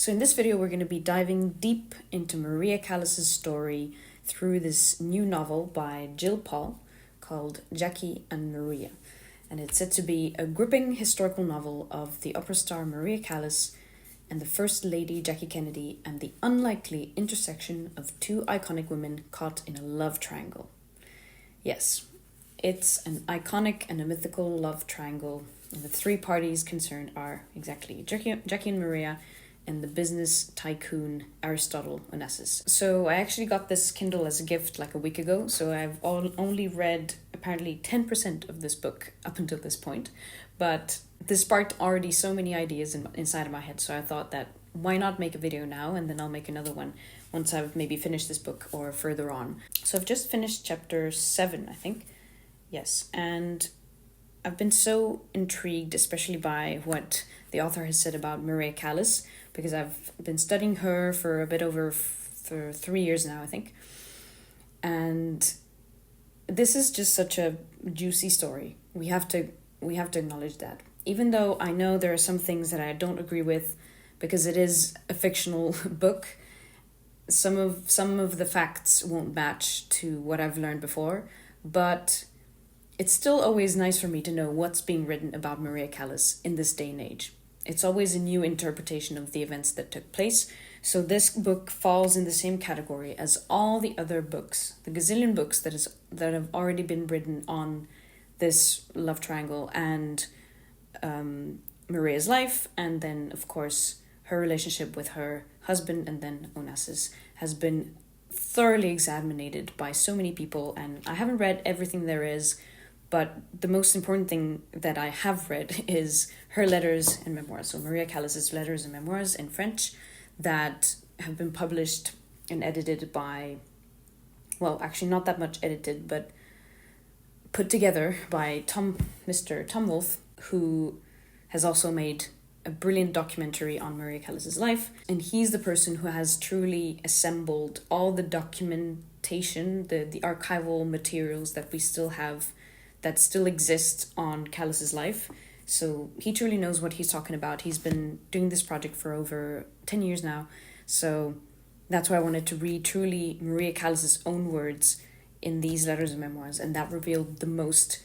So in this video, we're going to be diving deep into Maria Callas's story through this new novel by Jill Paul called Jackie and Maria. And it's said to be a gripping historical novel of the opera star Maria Callas and the First Lady Jackie Kennedy, and the unlikely intersection of two iconic women caught in a love triangle. Yes, it's an iconic and a mythical love triangle, and the three parties concerned are exactly Jackie and Maria and the business tycoon Aristotle Onassis. So I actually got this Kindle as a gift like a week ago, so I've only read apparently 10% of this book up until this point, but this sparked already so many ideas inside of my head, so I thought that why not make a video now, and then I'll make another one once I've maybe finished this book or further on. So I've just finished chapter 7, I think. Yes, and I've been so intrigued, especially by what the author has said about Maria Callas, because I've been studying her for a bit over for 3 years now, I think. And this is just such a juicy story. We have to acknowledge that. Even though I know there are some things that I don't agree with, because it is a fictional book, some of the facts won't match to what I've learned before, but it's still always nice for me to know what's being written about Maria Callas in this day and age. It's always a new interpretation of the events that took place, so this book falls in the same category as all the other books, the gazillion books that have already been written on this love triangle and Maria's life, and then of course her relationship with her husband and then Onassis has been thoroughly examined by so many people, and I haven't read everything there is, but the most important thing that I have read is her letters and memoirs. So Maria Callas's letters and memoirs in French that have been published and edited by, well, actually not that much edited, but put together by Mr. Tom Wolfe, who has also made a brilliant documentary on Maria Callas's life. And he's the person who has truly assembled all the documentation, the archival materials that we still have, that still exist on Callas's life. So he truly knows what he's talking about. He's been doing this project for over 10 years now. So that's why I wanted to read truly Maria Callas's own words in these letters and memoirs, and that revealed the most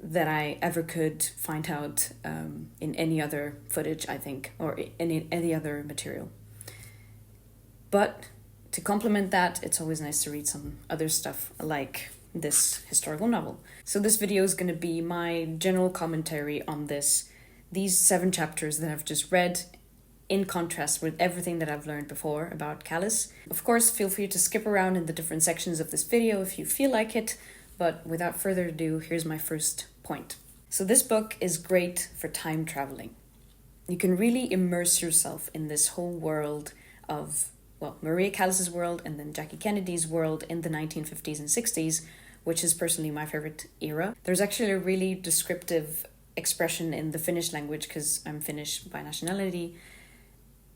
that I ever could find out in any other footage, I think, or in any other material. But to complement that, it's always nice to read some other stuff like this historical novel. So this video is going to be my general commentary on these 7 chapters that I've just read, in contrast with everything that I've learned before about Callas. Of course, feel free to skip around in the different sections of this video if you feel like it, but without further ado, here's my first point. So this book is great for time traveling. You can really immerse yourself in this whole world of, well, Maria Callas's world and then Jackie Kennedy's world in the 1950s and 60s, which is personally my favorite era. There's actually a really descriptive expression in the Finnish language, because I'm Finnish by nationality.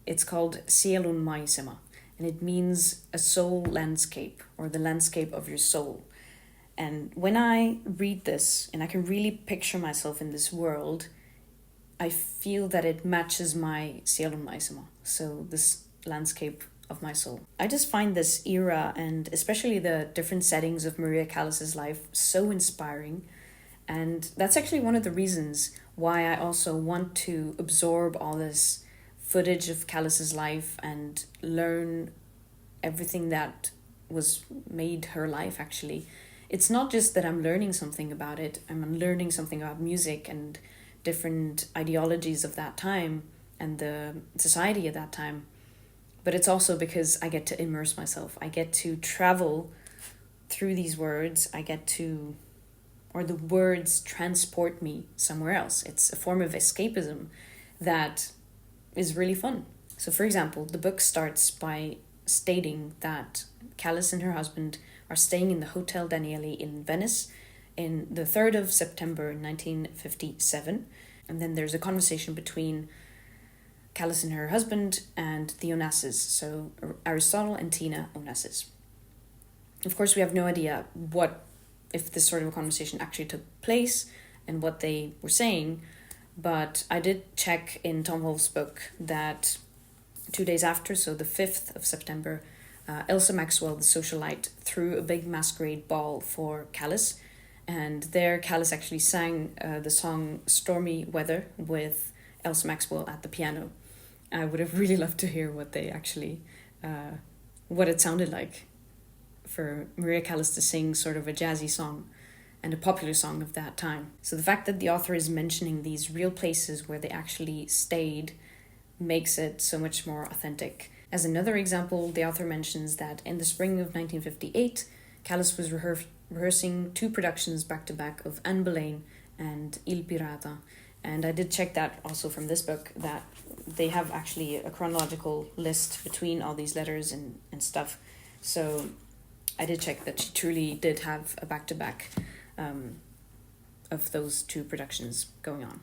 It's called sielun maisema, and it means a soul landscape, or the landscape of your soul. And when I read this, and I can really picture myself in this world, I feel that it matches my sielun maisema, so this landscape of my soul. I just find this era, and especially the different settings of Maria Callas's life, so inspiring. And that's actually one of the reasons why I also want to absorb all this footage of Callas's life and learn everything that was made her life, actually. It's not just that I'm learning something about it, I'm learning something about music and different ideologies of that time and the society at that time, but it's also because I get to immerse myself. I get to travel through these words. The words transport me somewhere else. It's a form of escapism that is really fun. So for example, the book starts by stating that Callas and her husband are staying in the Hotel Danieli in Venice in the 3rd of September 1957. And then there's a conversation between Callas and her husband and the Onassis, so Aristotle and Tina Onassis. Of course, we have no idea if this sort of a conversation actually took place and what they were saying, but I did check in Tom Wolfe's book that 2 days after, so the 5th of September, Elsa Maxwell, the socialite, threw a big masquerade ball for Callas. And there, Callas actually sang the song Stormy Weather with Elsa Maxwell at the piano. I would have really loved to hear what they actually, what it sounded like for Maria Callas to sing sort of a jazzy song and a popular song of that time. So the fact that the author is mentioning these real places where they actually stayed makes it so much more authentic. As another example, the author mentions that in the spring of 1958, Callas was rehearsing 2 productions back-to-back of Anne Boleyn and Il Pirata. And I did check that also from this book, that they have actually a chronological list between all these letters and stuff. So I did check that she truly did have a back-to-back of those 2 productions going on.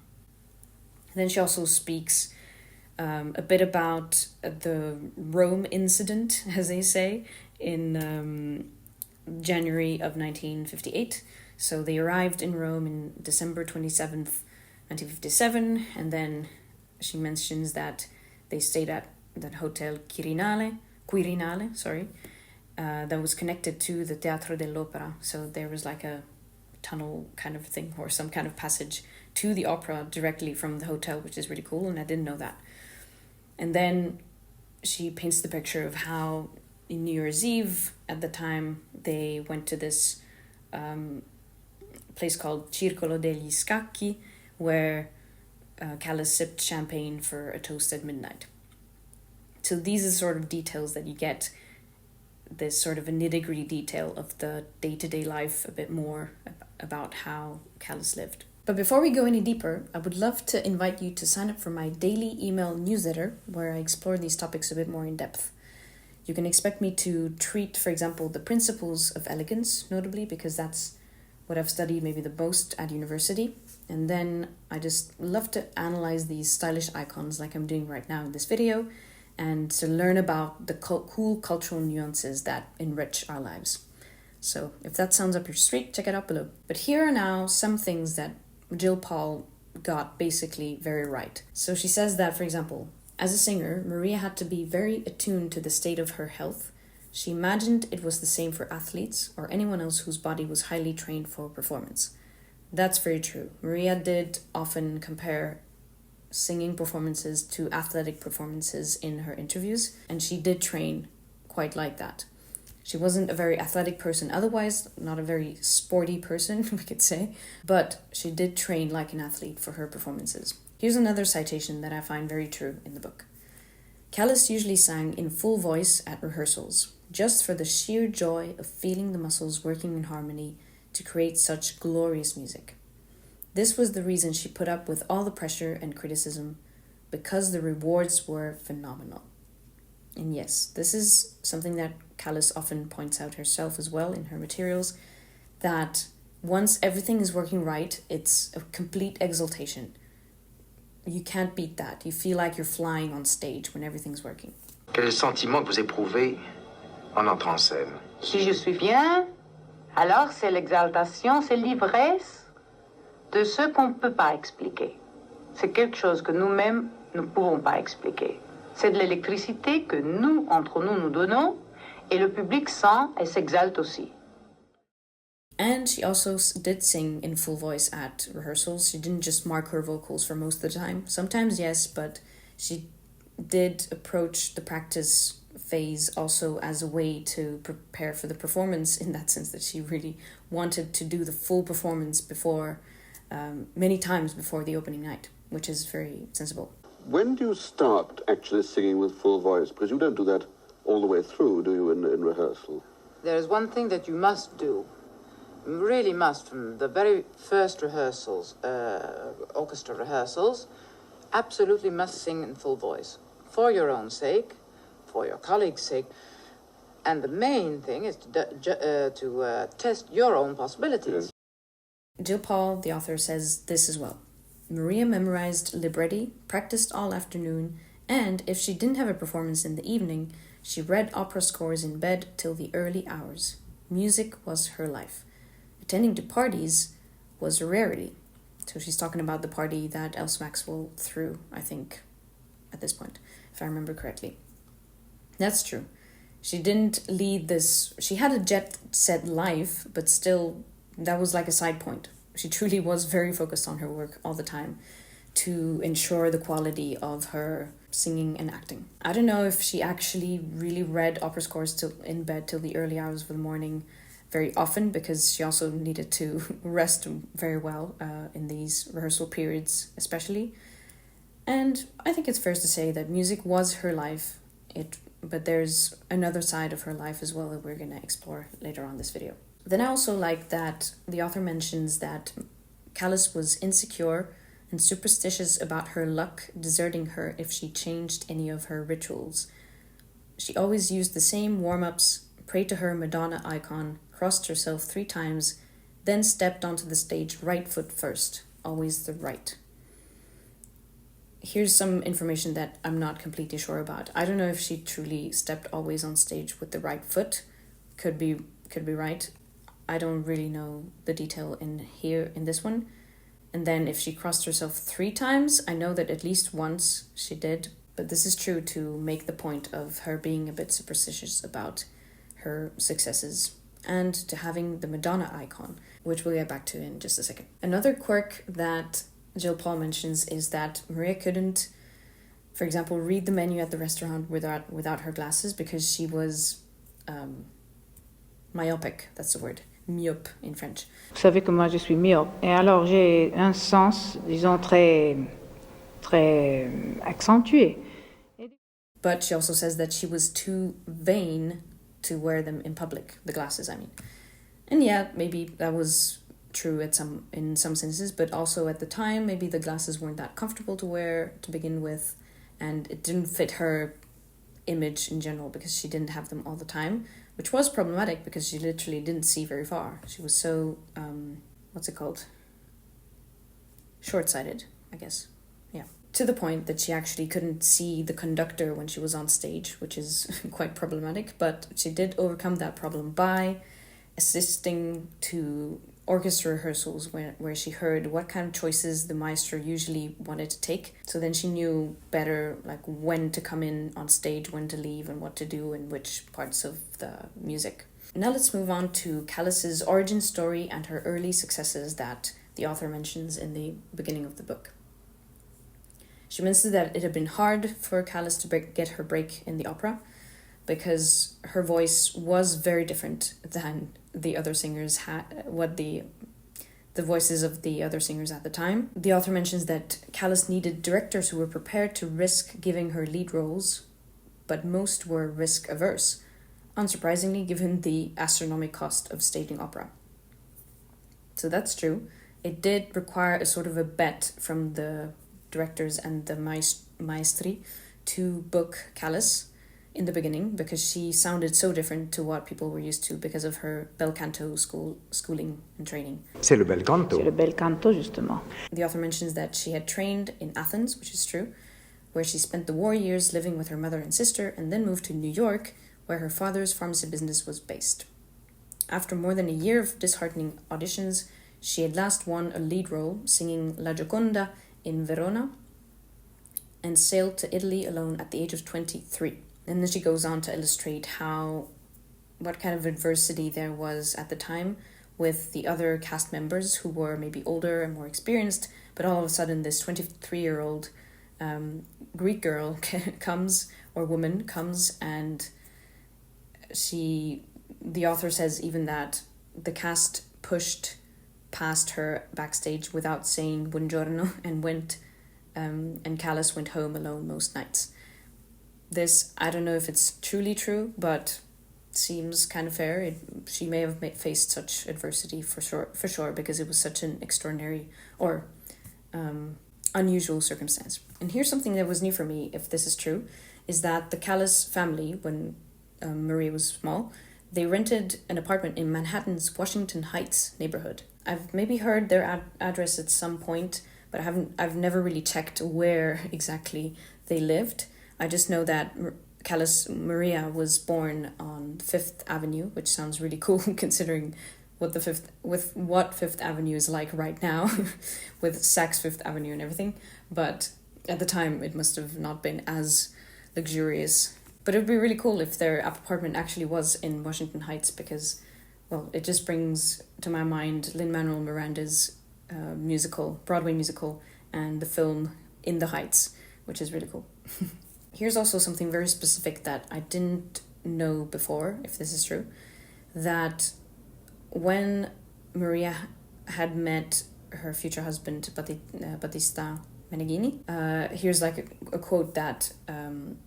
And then she also speaks a bit about the Rome incident, as they say, in January of 1958. So they arrived in Rome in December 27th, 1957, and then she mentions that they stayed at that Hotel Quirinale, that was connected to the Teatro dell'Opera. So there was like a tunnel kind of thing or some kind of passage to the opera directly from the hotel, which is really cool, and I didn't know that. And then she paints the picture of how in New Year's Eve at the time they went to this place called Circolo degli Scacchi, where Callas sipped champagne for a toast at midnight. So these are sort of details that you get, this sort of a nitty-gritty detail of the day-to-day life, a bit more about how Callas lived. But before we go any deeper, I would love to invite you to sign up for my daily email newsletter, where I explore these topics a bit more in depth. You can expect me to treat, for example, the principles of elegance, notably, because that's what I've studied maybe the most at university. And then I just love to analyze these stylish icons like I'm doing right now in this video, and to learn about the cool cultural nuances that enrich our lives. So if that sounds up your street, check it out below. But here are now some things that Jill Paul got basically very right. So she says that, for example, as a singer, Maria had to be very attuned to the state of her health. She imagined it was the same for athletes or anyone else whose body was highly trained for performance. That's very true. Maria did often compare singing performances to athletic performances in her interviews, and she did train quite like that. She wasn't a very athletic person otherwise, not a very sporty person, we could say, but she did train like an athlete for her performances. Here's another citation that I find very true in the book. Callas usually sang in full voice at rehearsals, just for the sheer joy of feeling the muscles working in harmony to create such glorious music. This was the reason she put up with all the pressure and criticism, because the rewards were phenomenal. And yes, this is something that Callas often points out herself as well in her materials, that once everything is working right, it's a complete exaltation. You can't beat that. You feel like you're flying on stage when everything's working. Quel est le sentiment que vous éprouvez en entrant en scène? Si je suis bien, alors c'est l'exaltation, c'est l'ivresse de ce qu'on ne peut pas expliquer. C'est quelque chose que nous-mêmes ne pouvons pas expliquer. C'est de l'électricité que nous, entre nous, nous donnons, et le public sent et s'exalte aussi. And she also did sing in full voice at rehearsals. She didn't just mark her vocals for most of the time. Sometimes, yes, but she did approach the practice phase also as a way to prepare for the performance, in that sense that she really wanted to do the full performance before, many times before the opening night, which is very sensible. When do you start actually singing with full voice? Because you don't do that all the way through, do you, in rehearsal? There is one thing that you must do. You really must, from the very first rehearsals, orchestra rehearsals, absolutely must sing in full voice. For your own sake, for your colleagues' sake. And the main thing is to test your own possibilities. Yes. Jill Paul, the author, says this as well. Maria memorized libretti, practiced all afternoon, and if she didn't have a performance in the evening, she read opera scores in bed till the early hours. Music was her life. Attending to parties was a rarity. So she's talking about the party that Elsa Maxwell threw, I think, at this point, if I remember correctly. That's true. She didn't lead this... She had a jet-set life, but still, that was like a side point. She truly was very focused on her work all the time to ensure the quality of her singing and acting. I don't know if she actually really read opera scores in bed till the early hours of the morning very often, because she also needed to rest very well in these rehearsal periods especially. And I think it's fair to say that music was her life, but there's another side of her life as well that we're going to explore later on this video. Then I also like that the author mentions that Callas was insecure and superstitious about her luck deserting her if she changed any of her rituals. She always used the same warm-ups, prayed to her Madonna icon, crossed herself 3 times, then stepped onto the stage right foot first, always the right. Here's some information that I'm not completely sure about. I don't know if she truly stepped always on stage with the right foot. Could be right. I don't really know the detail in this one. And then if she crossed herself 3 times, I know that at least once she did. But this is true to make the point of her being a bit superstitious about her successes and to having the Madonna icon, which we'll get back to in just a second. Another quirk that Jill Paul mentions is that Maria couldn't, for example, read the menu at the restaurant without her glasses because she was myopic, that's the word. Myope in French. Vous savez que moi je suis myope. Et alors j'ai un sens, disons, très accentué. But she also says that she was too vain to wear them in public, the glasses, I mean. And yeah, maybe that was true in some senses, but also at the time, maybe the glasses weren't that comfortable to wear to begin with, and it didn't fit her image in general because she didn't have them all the time, which was problematic because she literally didn't see very far. She was so, short-sighted, I guess. Yeah. To the point that she actually couldn't see the conductor when she was on stage, which is quite problematic, but she did overcome that problem by assisting to orchestra rehearsals where she heard what kind of choices the maestro usually wanted to take. So then she knew better like when to come in on stage, when to leave, and what to do in which parts of the music. Now let's move on to Callas's origin story and her early successes that the author mentions in the beginning of the book. She mentions that it had been hard for Callas to get her break in the opera because her voice was very different than the other singers the voices of the other singers at the time. The author mentions that Callas needed directors who were prepared to risk giving her lead roles, but most were risk averse, unsurprisingly given the astronomical cost of staging opera. So that's true. It did require a sort of a bet from the directors and the maestri to book Callas in the beginning because she sounded so different to what people were used to because of her bel canto schooling and training. C'est le bel canto. C'est le bel canto, justement. The author mentions that she had trained in Athens, which is true, where she spent the war years living with her mother and sister and then moved to New York, where her father's pharmacy business was based. After more than a year of disheartening auditions, she at last won a lead role singing La Gioconda in Verona and sailed to Italy alone at the age of 23. And then she goes on to illustrate what kind of adversity there was at the time with the other cast members who were maybe older and more experienced, but all of a sudden this 23-year-old Greek girl woman comes, and the author says even that the cast pushed past her backstage without saying buongiorno and Callas went home alone most nights. This, I don't know if it's truly true, but seems kind of fair. She may have faced such adversity for sure, because it was such an extraordinary or unusual circumstance. And here's something that was new for me, if this is true, is that the Callas family, when Maria was small, they rented an apartment in Manhattan's Washington Heights neighborhood. I've maybe heard their address at some point, but I've never really checked where exactly they lived. I just know that Maria was born on 5th Avenue, which sounds really cool considering what Fifth Avenue is like right now with Saks Fifth Avenue and everything. But at the time, it must have not been as luxurious. But it would be really cool if their apartment actually was in Washington Heights, because, well, it just brings to my mind Lin-Manuel Miranda's Broadway musical, and the film In the Heights, which is really cool. Here's also something very specific that I didn't know before, if this is true, that when Maria had met her future husband, Battista Meneghini, here's like a quote that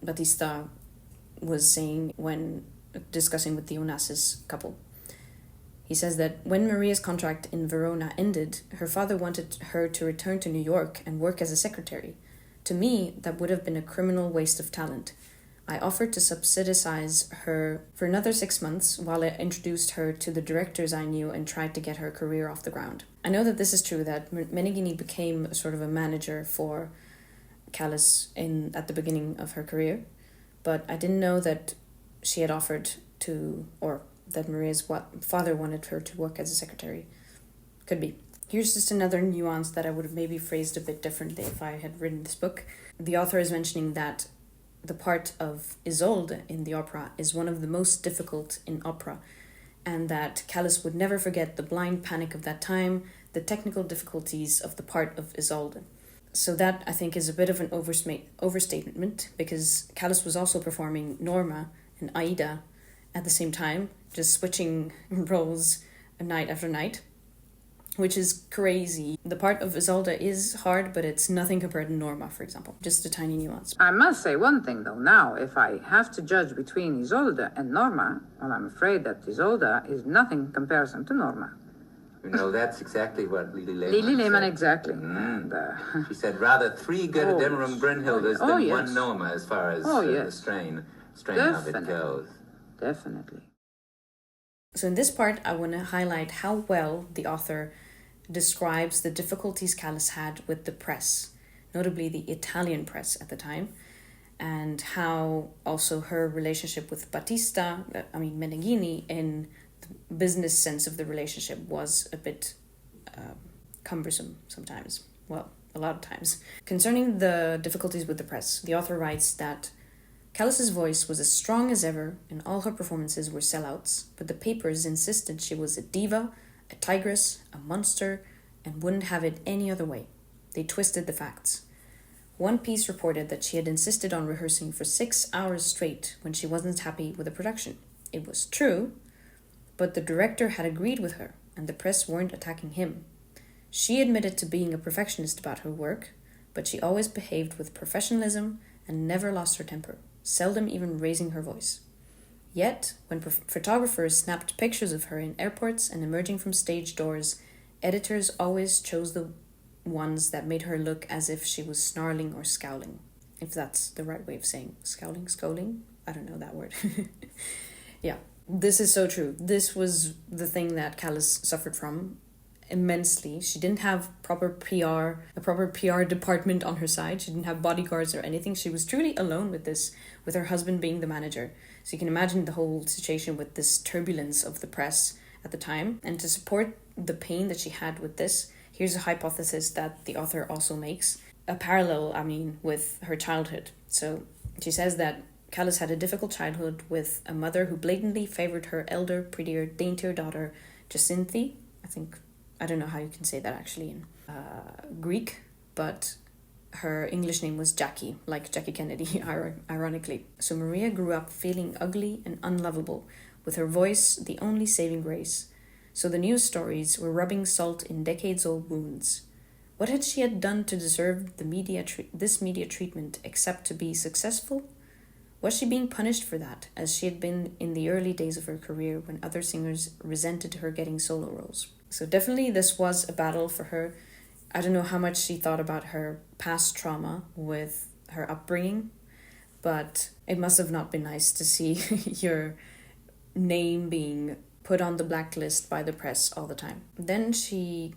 Battista was saying when discussing with the Onassis couple. He says that when Maria's contract in Verona ended, her father wanted her to return to New York and work as a secretary. To me, that would have been a criminal waste of talent. I offered to subsidize her for another 6 months while I introduced her to the directors I knew and tried to get her career off the ground. I know that this is true, that Meneghini became sort of a manager for Callas at the beginning of her career, but I didn't know that she had offered to, or that Maria's father wanted her to work as a secretary. Could be. Here's just another nuance that I would have maybe phrased a bit differently if I had written this book. The author is mentioning that the part of Isolde in the opera is one of the most difficult in opera, and that Callas would never forget the blind panic of that time, the technical difficulties of the part of Isolde. So that, I think, is a bit of an overstatement, because Callas was also performing Norma and Aida at the same time, just switching roles night after night, which is crazy. The part of Isolde is hard, but it's nothing compared to Norma, for example. Just a tiny nuance. I must say one thing, though. Now, if I have to judge between Isolde and Norma, well, I'm afraid that Isolde is nothing in comparison to Norma. You know, that's exactly what Lili Lehmann Lili Lehmann, said. exactly. And, she said rather 3 Götterdämmerung Brünnhildes than yes. 1 Norma, as far as yes. the strain of it goes. Definitely. So in this part, I want to highlight how well the author describes the difficulties Callas had with the press, notably the Italian press at the time, and how also her relationship with Meneghini, in the business sense of the relationship, was a bit cumbersome sometimes. Well, a lot of times. Concerning the difficulties with the press, the author writes that Callas's voice was as strong as ever, and all her performances were sellouts, but the papers insisted she was a diva, a tigress, a monster, and wouldn't have it any other way. They twisted the facts. One piece reported that she had insisted on rehearsing for 6 hours straight when she wasn't happy with the production. It was true, but the director had agreed with her, and the press weren't attacking him. She admitted to being a perfectionist about her work, but she always behaved with professionalism and never lost her temper, seldom even raising her voice. Yet, when photographers snapped pictures of her in airports and emerging from stage doors, editors always chose the ones that made her look as if she was snarling or scowling. If that's the right way of saying scowling, scolding? I don't know that word. Yeah, this is so true. This was the thing that Callas suffered from immensely. She didn't have a proper PR department on her side. She didn't have bodyguards or anything. She was truly alone with this, with her husband being the manager. So you can imagine the whole situation with this turbulence of the press at the time. And to support the pain that she had with this, here's a hypothesis that the author also makes, a parallel, with her childhood. So she says that Callas had a difficult childhood with a mother who blatantly favored her elder, prettier, daintier daughter, Jacinthe. I don't know how you can say that actually in Greek, but her English name was Jackie, like Jackie Kennedy, ironically. So Maria grew up feeling ugly and unlovable, with her voice the only saving grace. So the news stories were rubbing salt in decades-old wounds. What had she done to deserve this media treatment except to be successful? Was she being punished for that, as she had been in the early days of her career when other singers resented her getting solo roles? So definitely this was a battle for her. I don't know how much she thought about her past trauma with her upbringing, but it must have not been nice to see your name being put on the blacklist by the press all the time. Then she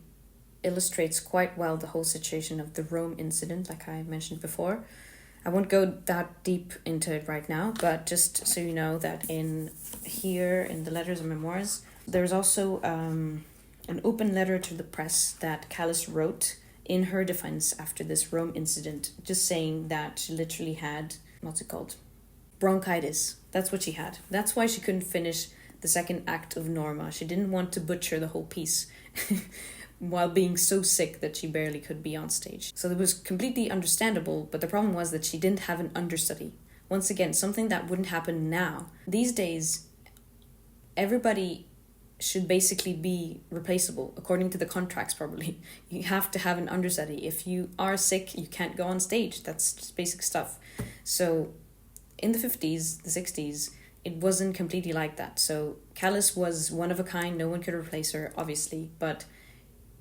illustrates quite well the whole situation of the Rome incident, like I mentioned before. I won't go that deep into it right now, but just so you know that in the letters and memoirs, there's also an open letter to the press that Callas wrote in her defense after this Rome incident, just saying that she literally had, bronchitis. That's what she had. That's why she couldn't finish the second act of Norma. She didn't want to butcher the whole piece while being so sick that she barely could be on stage. So it was completely understandable, but the problem was that she didn't have an understudy. Once again, something that wouldn't happen now. These days, everybody should basically be replaceable, according to the contracts probably. You have to have an understudy. If you are sick, you can't go on stage. That's just basic stuff. So in the 50s, the 60s, it wasn't completely like that. So Callas was one of a kind. No one could replace her, obviously, but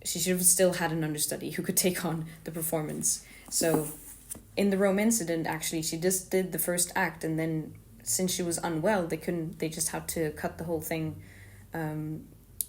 she should have still had an understudy who could take on the performance. So in the Rome incident, actually, she just did the first act, and then since she was unwell, they just had to cut the whole thing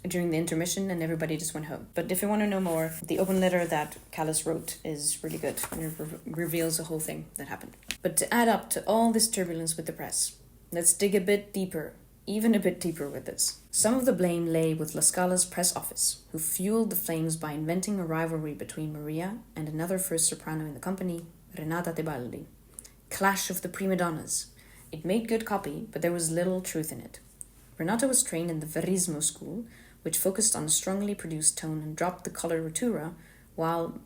during the intermission, and everybody just went home. But if you want to know more, the open letter that Callas wrote is really good, and it reveals the whole thing that happened. But to add up to all this turbulence with the press, let's dig a bit deeper, even a bit deeper with this. Some of the blame lay with La Scala's press office, who fueled the flames by inventing a rivalry between Maria and another first soprano in the company, Renata Tebaldi. Clash of the prima donnas. It made good copy, but there was little truth in it. Renata was trained in the Verismo school, which focused on a strongly produced tone and dropped the coloratura, while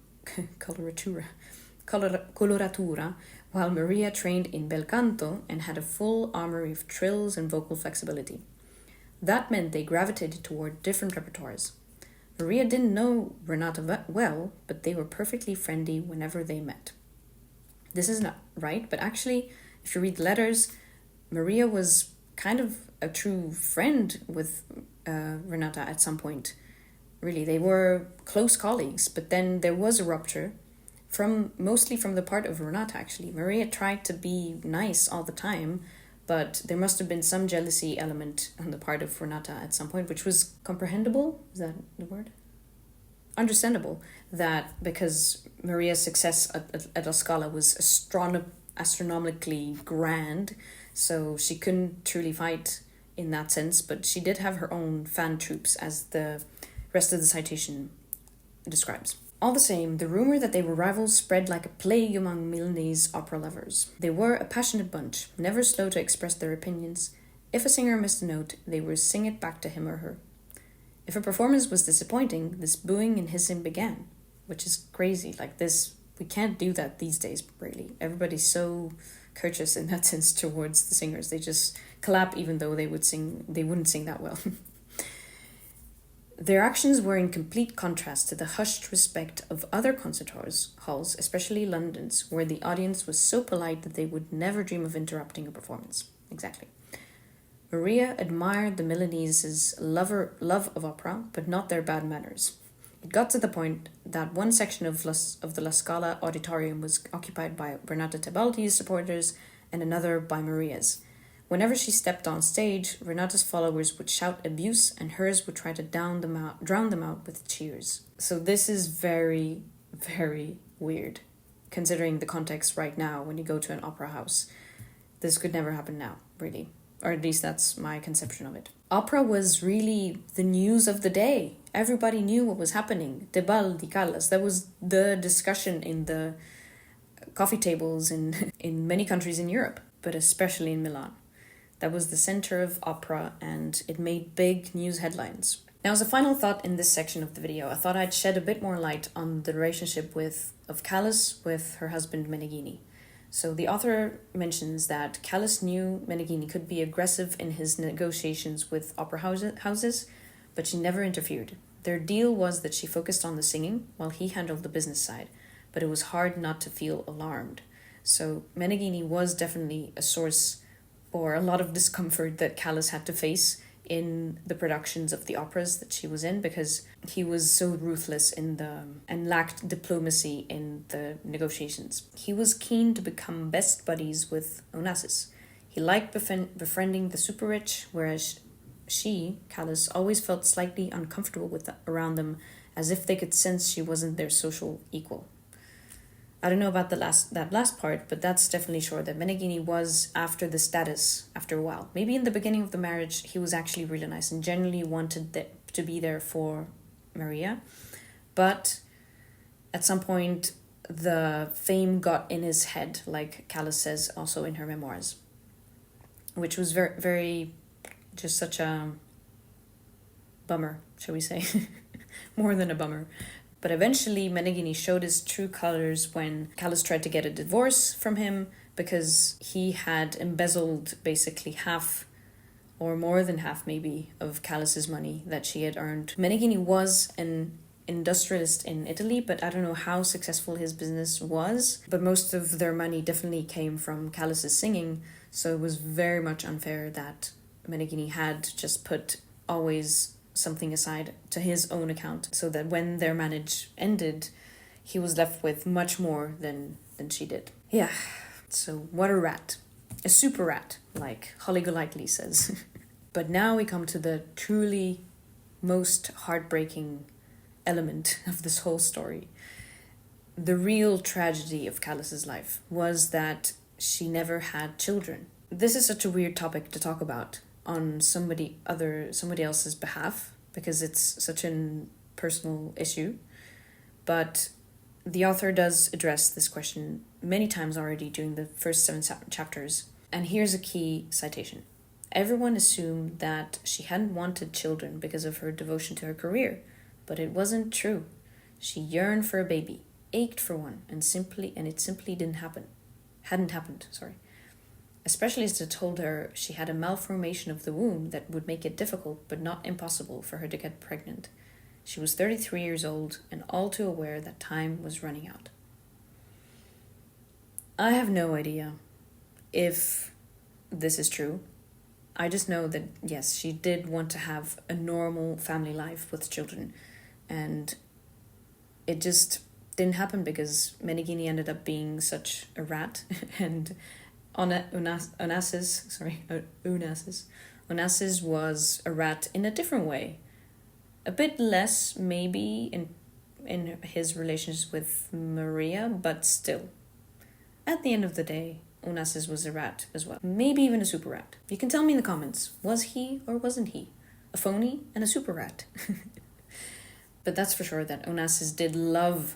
Maria trained in bel canto and had a full armory of trills and vocal flexibility. That meant they gravitated toward different repertoires. Maria didn't know Renata well, but they were perfectly friendly whenever they met. This is not right, but actually, if you read the letters, Maria was kind of a true friend with Renata at some point. Really, they were close colleagues, but then there was a rupture, mostly from the part of Renata, actually. Maria tried to be nice all the time, but there must have been some jealousy element on the part of Renata at some point, which was comprehensible. Is that the word? Understandable, that because Maria's success at La Scala was astronomically grand, so she couldn't truly fight in that sense, but she did have her own fan troops, as the rest of the citation describes. All the same, the rumor that they were rivals spread like a plague among Milanese opera lovers. They were a passionate bunch, never slow to express their opinions. If a singer missed a note, they would sing it back to him or her. If a performance was disappointing, this booing and hissing began, which is crazy. Like this, we can't do that these days, really. Everybody's so courteous in that sense towards the singers. They just clap even though they wouldn't sing that well. Their actions were in complete contrast to the hushed respect of other concert halls, especially London's, where the audience was so polite that they would never dream of interrupting a performance. Exactly. Maria admired the Milanese's love of opera, but not their bad manners. It got to the point that one section of the La Scala auditorium was occupied by Renata Tebaldi's supporters and another by Maria's. Whenever she stepped on stage, Renata's followers would shout abuse and hers would try to drown them out with cheers. So this is very, very weird, considering the context right now when you go to an opera house. This could never happen now, really. Or at least that's my conception of it. Opera was really the news of the day. Everybody knew what was happening. Tebaldi, Callas, that was the discussion in the coffee tables in many countries in Europe, but especially in Milan. That was the center of opera, and it made big news headlines. Now, as a final thought in this section of the video, I thought I'd shed a bit more light on the relationship of Callas with her husband Meneghini. So the author mentions that Callas knew Meneghini could be aggressive in his negotiations with opera houses, but she never interfered. Their deal was that she focused on the singing while he handled the business side, but it was hard not to feel alarmed. So Meneghini was definitely a source for a lot of discomfort that Callas had to face in the productions of the operas that she was in, because he was so ruthless and lacked diplomacy in the negotiations. He was keen to become best buddies with Onassis. He liked befriending the super rich, whereas she, Callas, always felt slightly uncomfortable around them, as if they could sense she wasn't their social equal. I don't know about that last part, but that's definitely sure that Meneghini was after the status after a while. Maybe in the beginning of the marriage, he was actually really nice and genuinely wanted to be there for Maria. But at some point, the fame got in his head, like Callas says also in her memoirs. which was very, very, just such a bummer, shall we say. More than a bummer. But eventually Meneghini showed his true colors when Callas tried to get a divorce from him because he had embezzled basically half, or more than half maybe, of Callas's money that she had earned. Meneghini was an industrialist in Italy, but I don't know how successful his business was. But most of their money definitely came from Callas's singing, so it was very much unfair that Meneghini had just put always something aside to his own account, so that when their marriage ended, he was left with much more than she did. Yeah, so what a rat. A super rat, like Holly Golightly says. But now we come to the truly most heartbreaking element of this whole story. The real tragedy of Callas's life was that she never had children. This is such a weird topic to talk about on somebody else's behalf, because it's such a personal issue. But the author does address this question many times already during the first 7 chapters. And here's a key citation. Everyone assumed that she hadn't wanted children because of her devotion to her career, but it wasn't true. She yearned for a baby, ached for one, and it simply hadn't happened. Specialists had told her she had a malformation of the womb that would make it difficult but not impossible for her to get pregnant. She was 33 years old and all too aware that time was running out. I have no idea if this is true. I just know that, yes, she did want to have a normal family life with children, and it just didn't happen because Meneghini ended up being such a rat, and Onassis was a rat in a different way. A bit less, maybe, in his relations with Maria, but still. At the end of the day, Onassis was a rat as well. Maybe even a super rat. You can tell me in the comments, was he or wasn't he? A phony and a super rat. But that's for sure that Onassis did love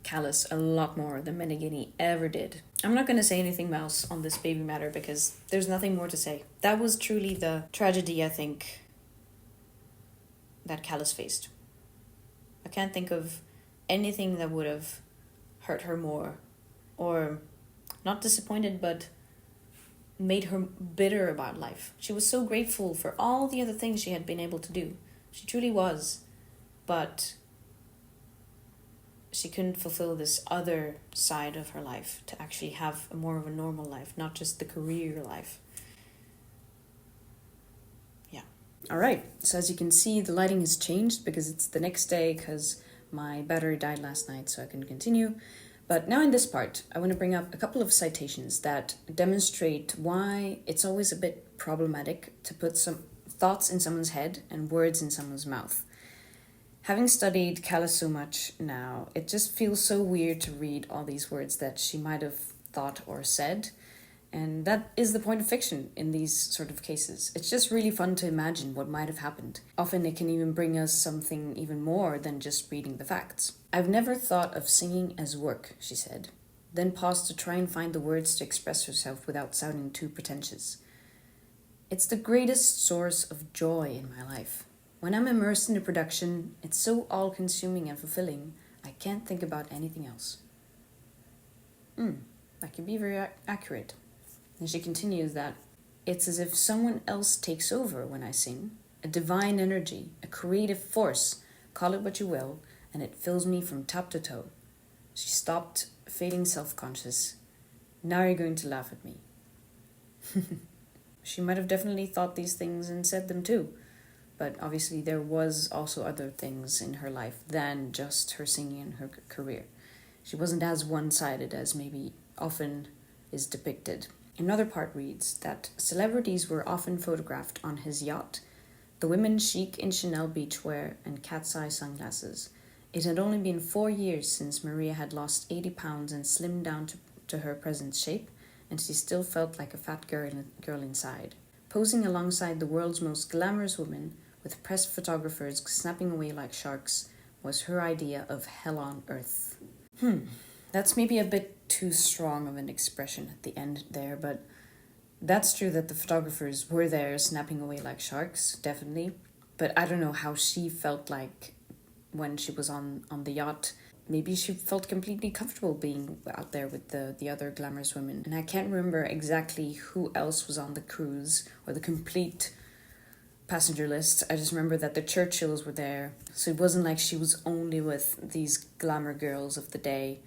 Callas a lot more than Meneghini ever did. I'm not going to say anything else on this baby matter because there's nothing more to say. That was truly the tragedy, I think, that Callas faced. I can't think of anything that would have hurt her more, or not disappointed, but made her bitter about life. She was so grateful for all the other things she had been able to do. She truly was. But she couldn't fulfill this other side of her life to actually have more of a normal life, not just the career life. Yeah. All right. So as you can see, the lighting has changed because it's the next day because my battery died last night, so I can continue. But now in this part, I want to bring up a couple of citations that demonstrate why it's always a bit problematic to put some thoughts in someone's head and words in someone's mouth. Having studied Callas so much now, it just feels so weird to read all these words that she might have thought or said. And that is the point of fiction in these sort of cases. It's just really fun to imagine what might have happened. Often it can even bring us something even more than just reading the facts. I've never thought of singing as work, she said, then paused to try and find the words to express herself without sounding too pretentious. It's the greatest source of joy in my life. When I'm immersed in a production, it's so all-consuming and fulfilling, I can't think about anything else. That can be very accurate. And she continues that it's as if someone else takes over when I sing, a divine energy, a creative force, call it what you will, and it fills me from top to toe. She stopped, fading self-conscious. Now you're going to laugh at me. She might have definitely thought these things and said them too. But obviously there was also other things in her life than just her singing and her career. She wasn't as one-sided as maybe often is depicted. Another part reads that celebrities were often photographed on his yacht, the women chic in Chanel beachwear and cat's eye sunglasses. It had only been 4 years since Maria had lost 80 pounds and slimmed down to her present shape, and she still felt like a fat girl inside. Posing alongside the world's most glamorous women, with press photographers snapping away like sharks, was her idea of hell on earth. That's maybe a bit too strong of an expression at the end there, but That's true that the photographers were there snapping away like sharks, definitely. But I don't know how she felt like when she was on the yacht. Maybe she felt completely comfortable being out there with the other glamorous women. And I can't remember exactly who else was on the cruise or the complete passenger list. I just remember that the Churchills were there. So it wasn't like she was only with these glamour girls of the day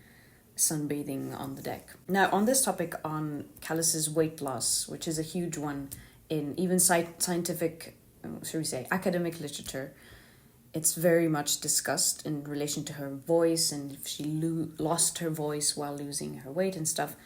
sunbathing on the deck. Now, on this topic on Callas's weight loss, which is a huge one in even scientific, should we say, academic literature, it's very much discussed in relation to her voice and if she lost her voice while losing her weight and stuff.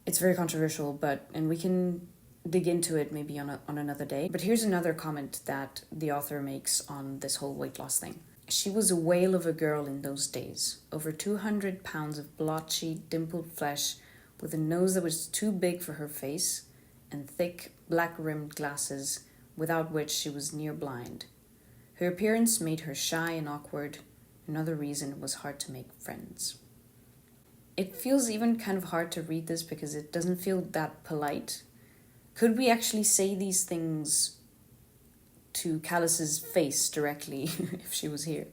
It's very controversial, and we can dig into it maybe on another day. But here's another comment that the author makes on this whole weight loss thing. She was a whale of a girl in those days, over 200 pounds of blotchy, dimpled flesh, with a nose that was too big for her face, and thick, black-rimmed glasses, without which she was near blind. Her appearance made her shy and awkward. Another reason it was hard to make friends. It feels even kind of hard to read this because it doesn't feel that polite. Could we actually say these things to Callas's face directly if she was here?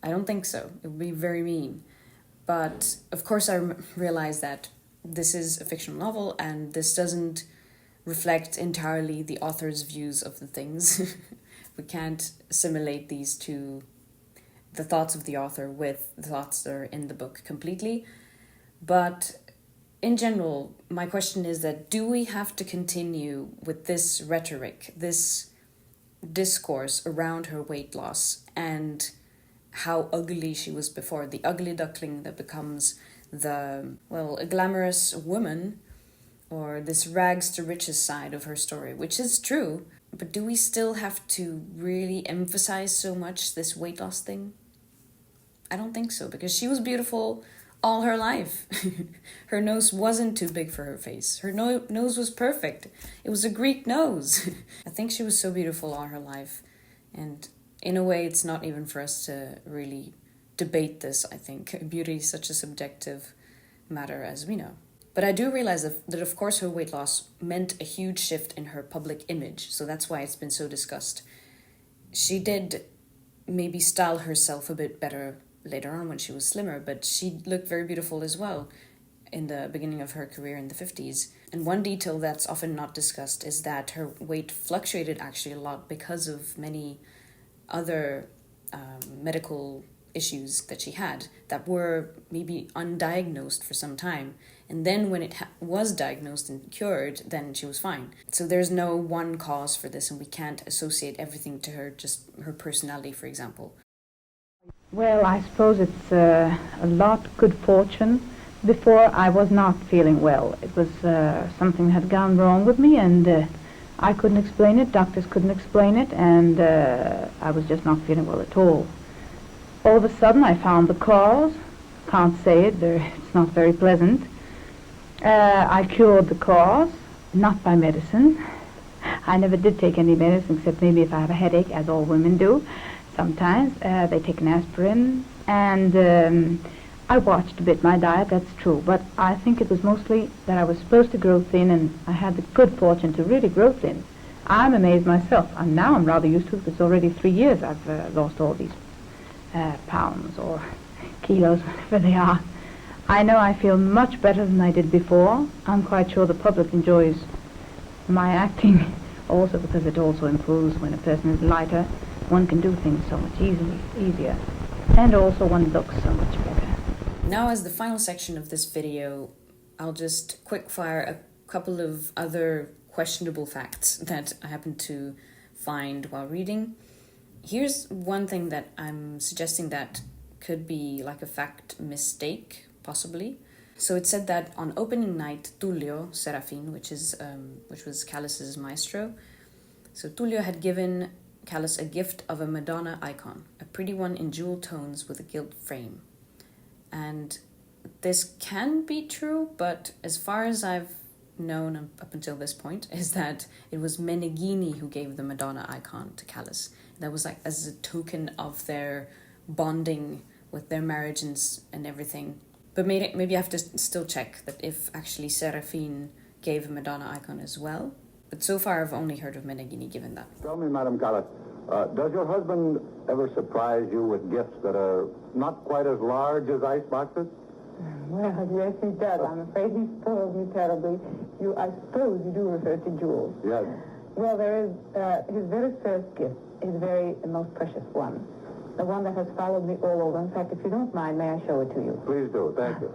I don't think so. It would be very mean. But of course I realize that this is a fictional novel and this doesn't reflect entirely the author's views of the things. We can't assimilate these to the thoughts of the author with the thoughts that are in the book completely. But in general, my question is that do we have to continue with this rhetoric, this discourse around her weight loss and how ugly she was before, the ugly duckling that becomes a glamorous woman, or this rags to riches side of her story, which is true, but do we still have to really emphasize so much this weight loss thing? I don't think so, because she was beautiful all her life. Her nose wasn't too big for her face. Her nose was perfect. It was a Greek nose. I think she was so beautiful all her life. And in a way, it's not even for us to really debate this, I think. Beauty is such a subjective matter, as we know. But I do realize that of course her weight loss meant a huge shift in her public image. So that's why it's been so discussed. She did maybe style herself a bit better later on when she was slimmer, but she looked very beautiful as well in the beginning of her career in the 50s. And one detail that's often not discussed is that her weight fluctuated actually a lot because of many other medical issues that she had that were maybe undiagnosed for some time. And then when it was diagnosed and cured, then she was fine. So there's no one cause for this, and we can't associate everything to her, just her personality, for example. Well, I suppose it's a lot good fortune. Before, I was not feeling well. It was something had gone wrong with me, and I couldn't explain it, doctors couldn't explain it, and I was just not feeling well at all. All of a sudden, I found the cause. Can't say it, it's not very pleasant. I cured the cause, not by medicine. I never did take any medicine, except maybe if I have a headache, as all women do. Sometimes they take an aspirin, and I watched a bit my diet, that's true, but I think it was mostly that I was supposed to grow thin, and I had the good fortune to really grow thin. I'm amazed myself, and now I'm rather used to it. It's already 3 years I've lost all these pounds or kilos, whatever they are. I know I feel much better than I did before. I'm quite sure the public enjoys my acting also, because it also improves when a person is lighter. One can do things so much easier, and also one looks so much better. Now, as the final section of this video, I'll just quickfire a couple of other questionable facts that I happened to find while reading. Here's one thing that I'm suggesting that could be like a fact mistake, possibly. So it said that on opening night, Tullio Serafin, which was Callas's maestro, so Tullio had given Callas a gift of a Madonna icon, a pretty one in jewel tones with a gilt frame. And this can be true, but as far as I've known up until this point, is that it was Meneghini who gave the Madonna icon to Callas. That was like as a token of their bonding with their marriage and everything. But maybe I have to still check that if actually Serafin gave a Madonna icon as well. But so far I've only heard of Meneghini given that. Tell me, Madam Callas, does your husband ever surprise you with gifts that are not quite as large as ice boxes? Well, yes, he does. I'm afraid he spoils me terribly. I suppose you do refer to jewels. Yes. Well, there is his very first gift, his very most precious one. The one that has followed me all over. In fact, if you don't mind, may I show it to you? Please do. Thank you.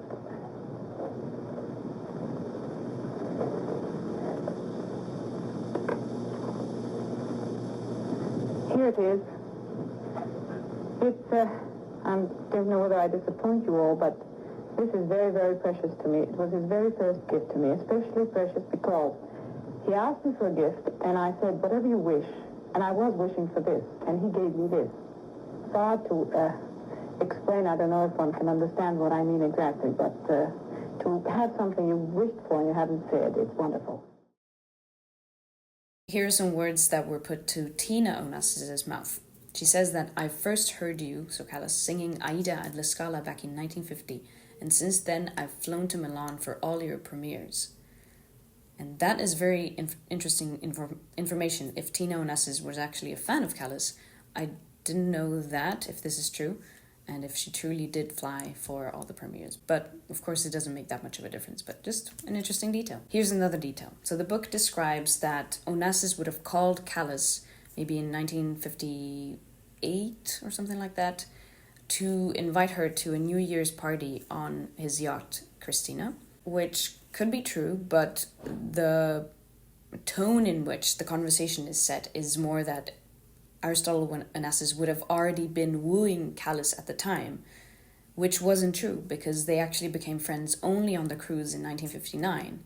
Here it is. I don't know whether I disappoint you all, but this is very, very precious to me. It was his very first gift to me, especially precious because he asked me for a gift, and I said, whatever you wish. And I was wishing for this, and he gave me this. It's hard to explain. I don't know if one can understand what I mean exactly, but to have something you wished for and you haven't said, it's wonderful. Here are some words that were put to Tina Onassis' mouth. She says that I first heard you, so Callas, singing Aida at La Scala back in 1950, and since then I've flown to Milan for all your premieres. And that is very interesting information. If Tina Onassis was actually a fan of Callas, I didn't know that, if this is true, and if she truly did fly for all the premieres. But, of course, it doesn't make that much of a difference, but just an interesting detail. Here's another detail. So the book describes that Onassis would have called Callas, maybe in 1958 or something like that, to invite her to a New Year's party on his yacht, Christina, which could be true, but the tone in which the conversation is set is more that Aristotle Onassis would have already been wooing Callas at the time, which wasn't true because they actually became friends only on the cruise in 1959.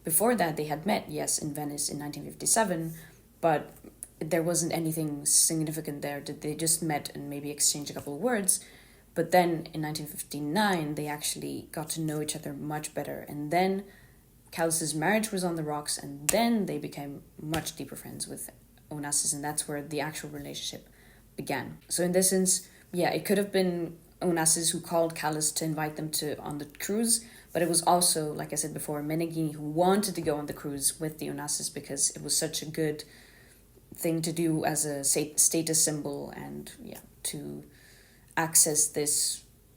Before that, they had met, yes, in Venice in 1957, but there wasn't anything significant there. They just met and maybe exchanged a couple of words. But then in 1959, they actually got to know each other much better. And then Callas's marriage was on the rocks, and then they became much deeper friends with Onassis, and that's where the actual relationship began. So in this sense, yeah, it could have been Onassis who called Callas to invite them on the cruise, but it was also, like I said before, Meneghini who wanted to go on the cruise with the Onassis because it was such a good thing to do as a status symbol and, yeah, to access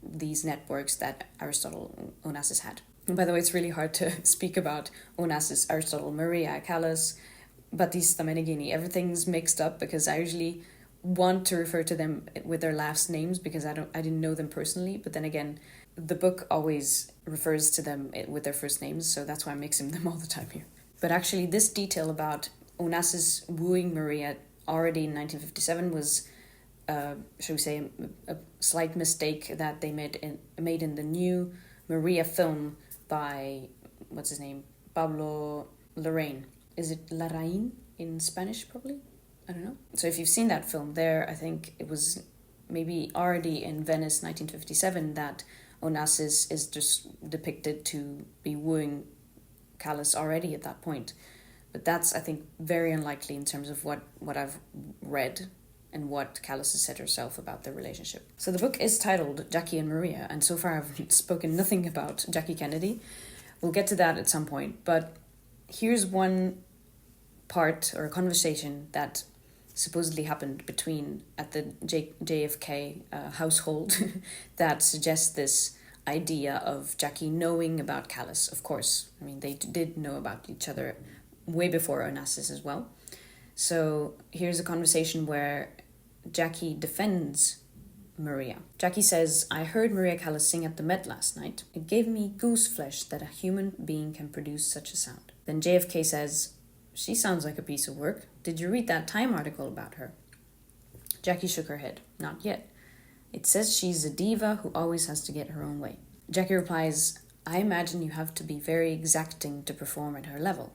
these networks that Aristotle Onassis had. And by the way, it's really hard to speak about Onassis, Aristotle, Maria, Callas, Battista, Meneghini. Everything's mixed up because I usually want to refer to them with their last names because I didn't know them personally. But then again, the book always refers to them with their first names, so that's why I'm mixing them all the time here. But actually, this detail about Onassis wooing Maria already in 1957 was, shall we say, a slight mistake that they made in the new Maria film by, what's his name, Pablo Larraín. Is it Larraín in Spanish, probably? I don't know. So if you've seen that film there, I think it was maybe already in Venice 1957 that Onassis is just depicted to be wooing Callas already at that point. But that's, I think, very unlikely in terms of what I've read and what Callas has said herself about their relationship. So the book is titled Jackie and Maria, and so far I've spoken nothing about Jackie Kennedy. We'll get to that at some point, but here's one part or a conversation that supposedly happened at the JFK household that suggests this idea of Jackie knowing about Callas. Of course, I mean, they did know about each other way before Onassis as well. So here's a conversation where Jackie defends Maria. Jackie says, I heard Maria Callas sing at the Met last night. It gave me goose flesh that a human being can produce such a sound. Then JFK says, she sounds like a piece of work. Did you read that Time article about her? Jackie shook her head. Not yet. It says she's a diva who always has to get her own way. Jackie replies, I imagine you have to be very exacting to perform at her level.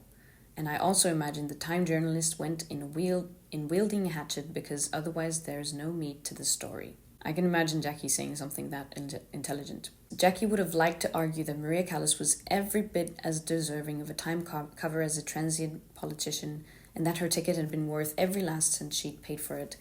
And I also imagine the Time journalist went in wielding a hatchet because otherwise there's no meat to the story. I can imagine Jackie saying something that intelligent. Jackie would have liked to argue that Maria Callas was every bit as deserving of a Time cover as a transient politician, and that her ticket had been worth every last cent she'd paid for it.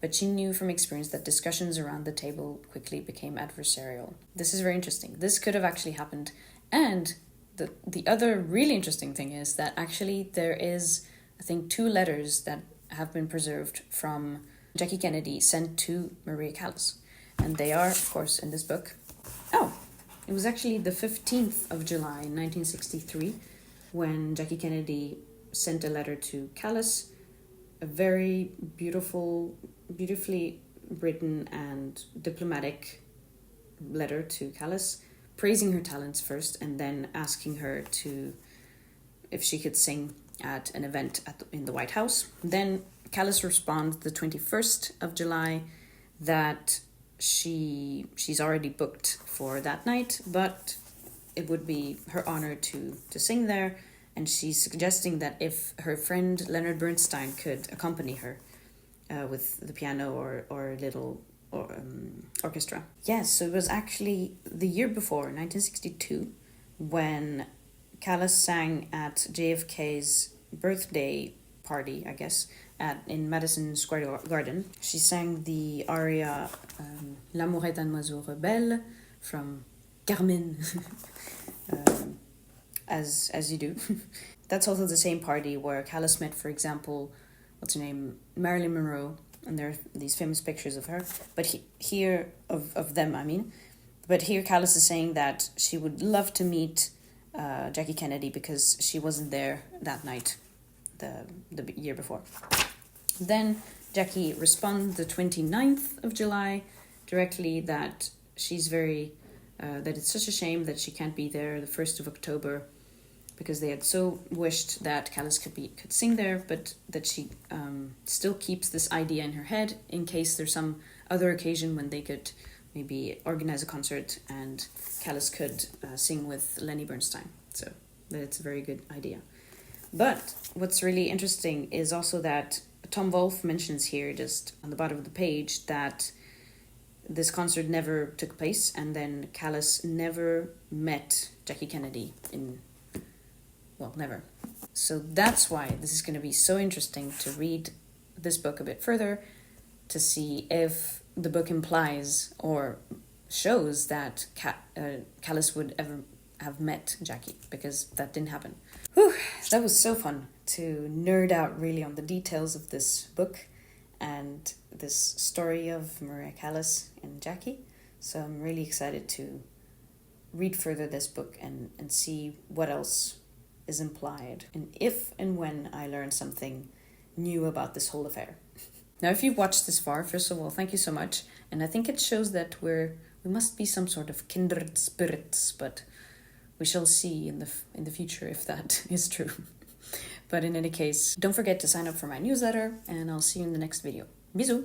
But she knew from experience that discussions around the table quickly became adversarial. This is very interesting. This could have actually happened, and the other really interesting thing is that actually there is, I think, 2 letters that have been preserved from Jackie Kennedy sent to Maria Callas. And they are, of course, in this book. Oh, it was actually the 15th of July, 1963, when Jackie Kennedy sent a letter to Callas, a very beautifully written and diplomatic letter to Callas, praising her talents first and then asking her if she could sing at an event in the White House. Then Callas responds the 21st of July that she's already booked for that night, but it would be her honor to sing there, and she's suggesting that if her friend Leonard Bernstein could accompany her with the piano or little orchestra. Yes, so it was actually the year before, 1962, when Callas sang at JFK's birthday party, I guess, in Madison Square Garden. She sang the aria L'amour est un oiseau rebelle from Carmen, as you do. That's also the same party where Callas met, for example, what's her name, Marilyn Monroe, and there are these famous pictures of her. But here, of them, I mean. But here Callas is saying that she would love to meet Jackie Kennedy because she wasn't there that night, the year before. Then Jackie responds the 29th of July directly that she's that it's such a shame that she can't be there the 1st of October because they had so wished that Callas could sing there, but that she still keeps this idea in her head in case there's some other occasion when they could maybe organize a concert and Callas could sing with Lenny Bernstein. So that's a very good idea. But what's really interesting is also that Tom Wolfe mentions here, just on the bottom of the page, that this concert never took place, and then Callas never met Jackie Kennedy never. So that's why this is going to be so interesting to read this book a bit further, to see if the book implies or shows that Callas would ever have met Jackie, because that didn't happen. Whew, that was so fun to nerd out really on the details of this book and this story of Maria Callas and Jackie. So I'm really excited to read further this book and see what else is implied, and if and when I learn something new about this whole affair. Now, if you've watched this far, first of all, thank you so much. And I think it shows that we must be some sort of kindred spirits, but we shall see in the future if that is true. But in any case, don't forget to sign up for my newsletter, and I'll see you in the next video. Bisous!